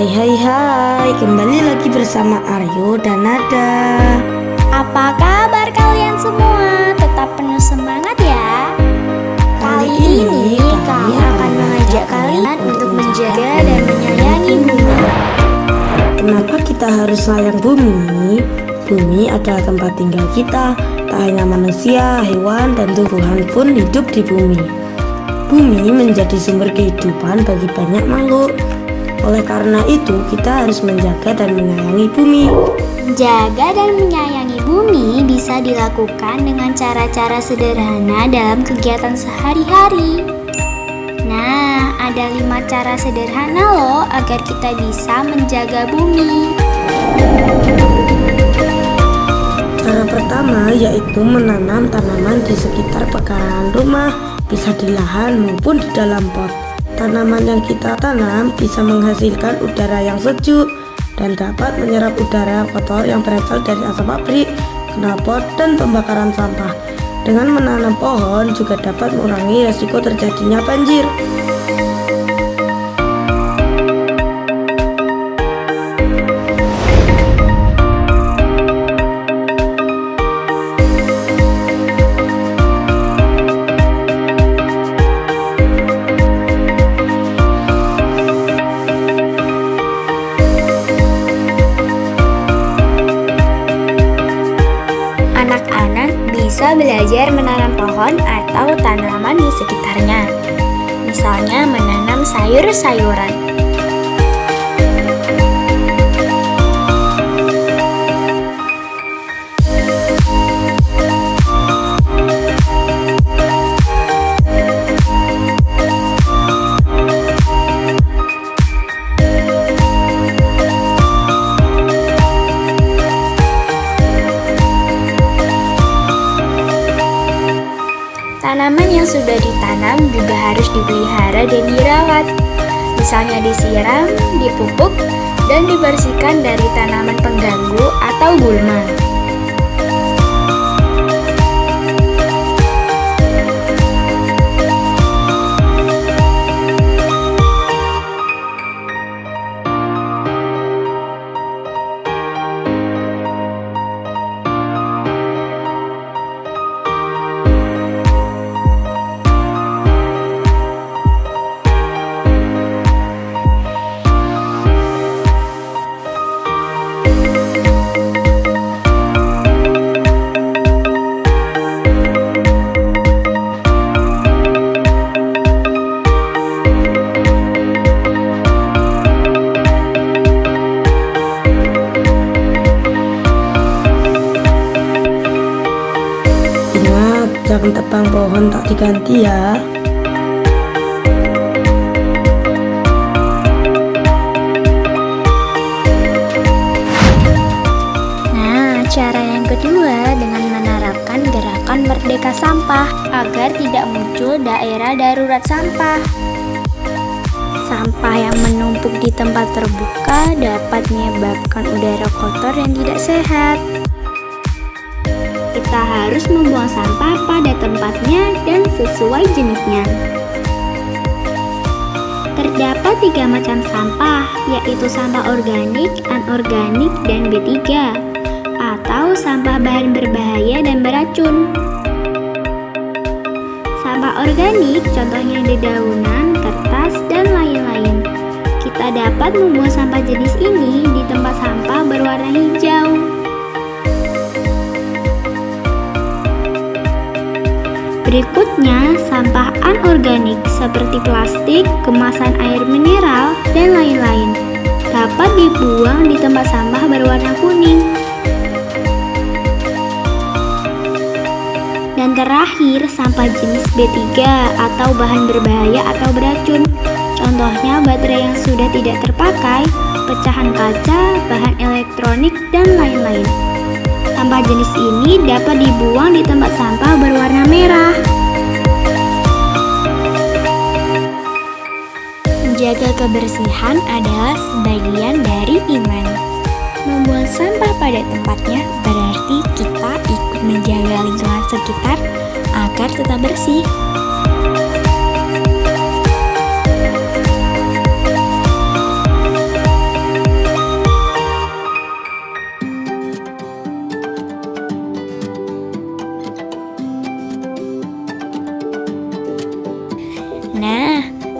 Hai, kembali lagi bersama Aryo dan Nada. Apa kabar kalian semua? Tetap penuh semangat ya. Kali ini kami akan mengajak kalian untuk menjaga dan menyayangi bumi. Kenapa kita harus sayang bumi? Bumi adalah tempat tinggal kita. Tak hanya manusia, hewan, dan tumbuhan pun hidup di bumi. Bumi menjadi sumber kehidupan bagi banyak makhluk. Oleh karena itu, kita harus menjaga dan menyayangi bumi. Menjaga dan menyayangi bumi bisa dilakukan dengan cara-cara sederhana dalam kegiatan sehari-hari. Nah, ada 5 cara sederhana loh agar kita bisa menjaga bumi. Cara pertama yaitu menanam tanaman di sekitar pekarangan rumah, bisa di lahan maupun di dalam pot. Tanaman yang kita tanam bisa menghasilkan udara yang sejuk dan dapat menyerap udara kotor yang berasal dari asap pabrik, knalpot, dan pembakaran sampah. Dengan menanam pohon juga dapat mengurangi risiko terjadinya banjir. Anak-anak bisa belajar menanam pohon atau tanaman di sekitarnya. Misalnya menanam sayur-sayuran. Tanaman yang sudah ditanam juga harus dipelihara dan dirawat. Misalnya disiram, dipupuk, dan dibersihkan dari tanaman pengganggu atau gulma. Jangan tebang pohon tak diganti ya. Nah, cara yang kedua dengan menerapkan gerakan Merdeka Sampah agar tidak muncul daerah darurat sampah. Sampah yang menumpuk di tempat terbuka dapat menyebabkan udara kotor yang tidak sehat. Kita harus membuang sampah pada tempatnya dan sesuai jenisnya. Terdapat 3 macam sampah, yaitu sampah organik, anorganik, dan B3, atau sampah bahan berbahaya dan beracun. Sampah organik contohnya dedaunan, kertas, dan lain-lain. Kita dapat membuang sampah jenis ini di tempat sampah berwarna hijau. Berikutnya, sampah anorganik seperti plastik, kemasan air mineral, dan lain-lain dapat dibuang di tempat sampah berwarna kuning. Dan terakhir, sampah jenis B3 atau bahan berbahaya atau beracun. Contohnya baterai yang sudah tidak terpakai, pecahan kaca, bahan elektronik, dan lain-lain. Sampah jenis ini dapat dibuang di tempat sampah berwarna merah. Menjaga kebersihan adalah sebagian dari iman. Membuang sampah pada tempatnya berarti kita ikut menjaga lingkungan sekitar agar tetap bersih.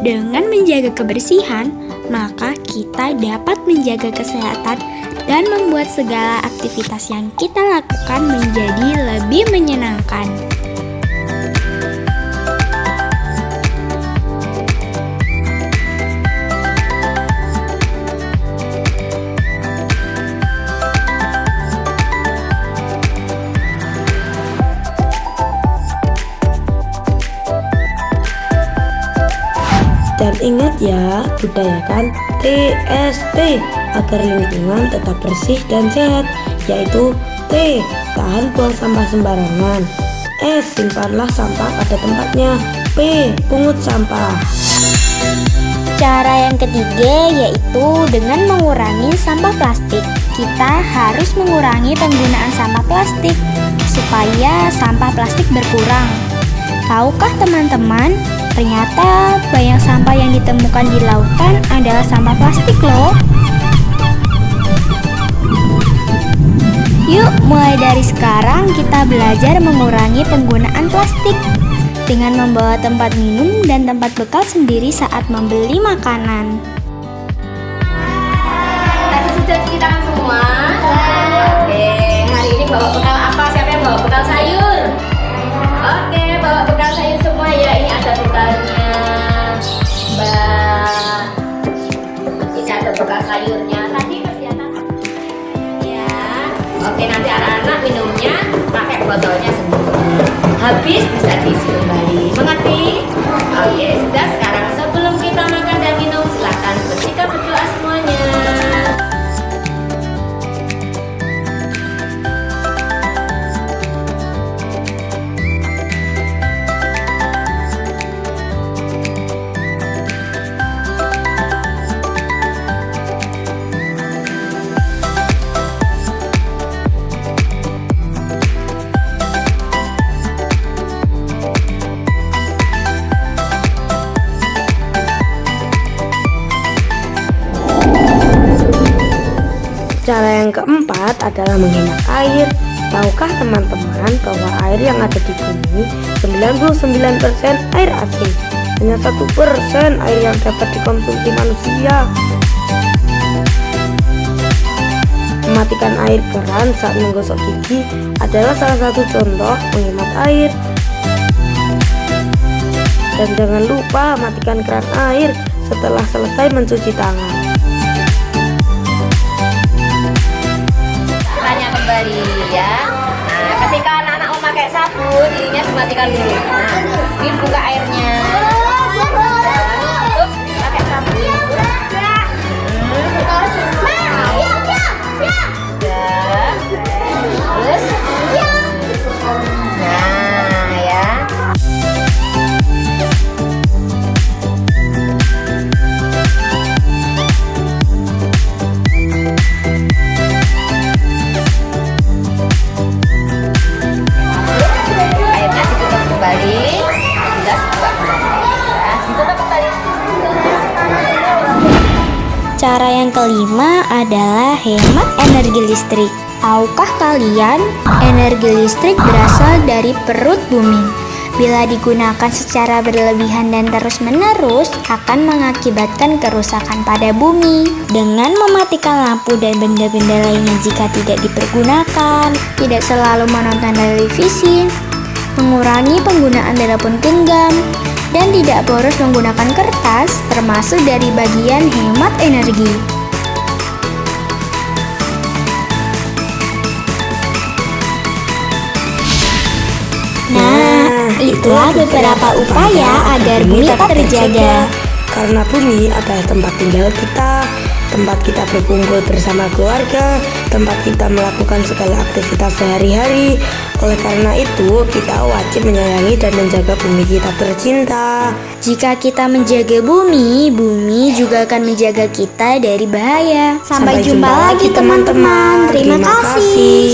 Dengan menjaga kebersihan, maka kita dapat menjaga kesehatan dan membuat segala aktivitas yang kita lakukan menjadi lebih menyenangkan. Dan ingat ya, budayakan TST agar lingkungan tetap bersih dan sehat, yaitu T. Tahan buang sampah sembarangan. S. Simpanlah sampah pada tempatnya. P. Pungut sampah. Cara yang ketiga yaitu dengan mengurangi sampah plastik. Kita harus mengurangi penggunaan sampah plastik supaya sampah plastik berkurang. Tahukah teman-teman, ternyata banyak sampah yang ditemukan di lautan adalah sampah plastik loh. Yuk, mulai dari sekarang kita belajar mengurangi penggunaan plastik dengan membawa tempat minum dan tempat bekal sendiri saat membeli makanan. Tadi sudah cuci tangan semua? Oke, hari ini bawa bekal apa? Siapa yang bawa bekal sayur? Oke, bawa bekal sayur semua ya. Ini ada bekalnya Mbak. Ini ada bekal sayurnya. Tadi kelihatan ya. Oke, nanti anak-anak minumnya pakai botolnya sendiri. Habis bisa diisi kembali. Mengerti? Oke, sudah. Sekarang sebelum kita makan dan minum, silakan bersikap berdoa semuanya. Cara yang keempat adalah menghemat air. Tahukah teman-teman bahwa air yang ada di bumi 99% air asin, hanya 1% air yang dapat dikonsumsi manusia. Mematikan air keran saat menggosok gigi adalah salah satu contoh menghemat air. Dan jangan lupa matikan keran air setelah selesai mencuci tangan. Kembali ya. Nah, ketika anak-anak mau pakai sabun, ininya dimatikan dulu. Nah, dibuka airnya. Untuk pakai sabun. Terus. Nah, ya. Cara yang kelima adalah hemat energi listrik. Tahukah kalian, energi listrik berasal dari perut bumi. Bila digunakan secara berlebihan dan terus-menerus, akan mengakibatkan kerusakan pada bumi. Dengan mematikan lampu dan benda-benda lainnya jika tidak dipergunakan, tidak selalu menonton televisi, mengurangi penggunaan telepon genggam, dan tidak boros menggunakan kertas, termasuk dari bagian hemat energi. Nah, itulah beberapa upaya agar bumi tetap terjaga. Karena bumi adalah tempat tinggal kita, tempat kita berkumpul bersama keluarga, tempat kita melakukan segala aktivitas sehari-hari. Oleh karena itu, kita wajib menyayangi dan menjaga bumi kita tercinta. Jika kita menjaga bumi, bumi juga akan menjaga kita dari bahaya. Sampai jumpa lagi teman-teman. Terima kasih.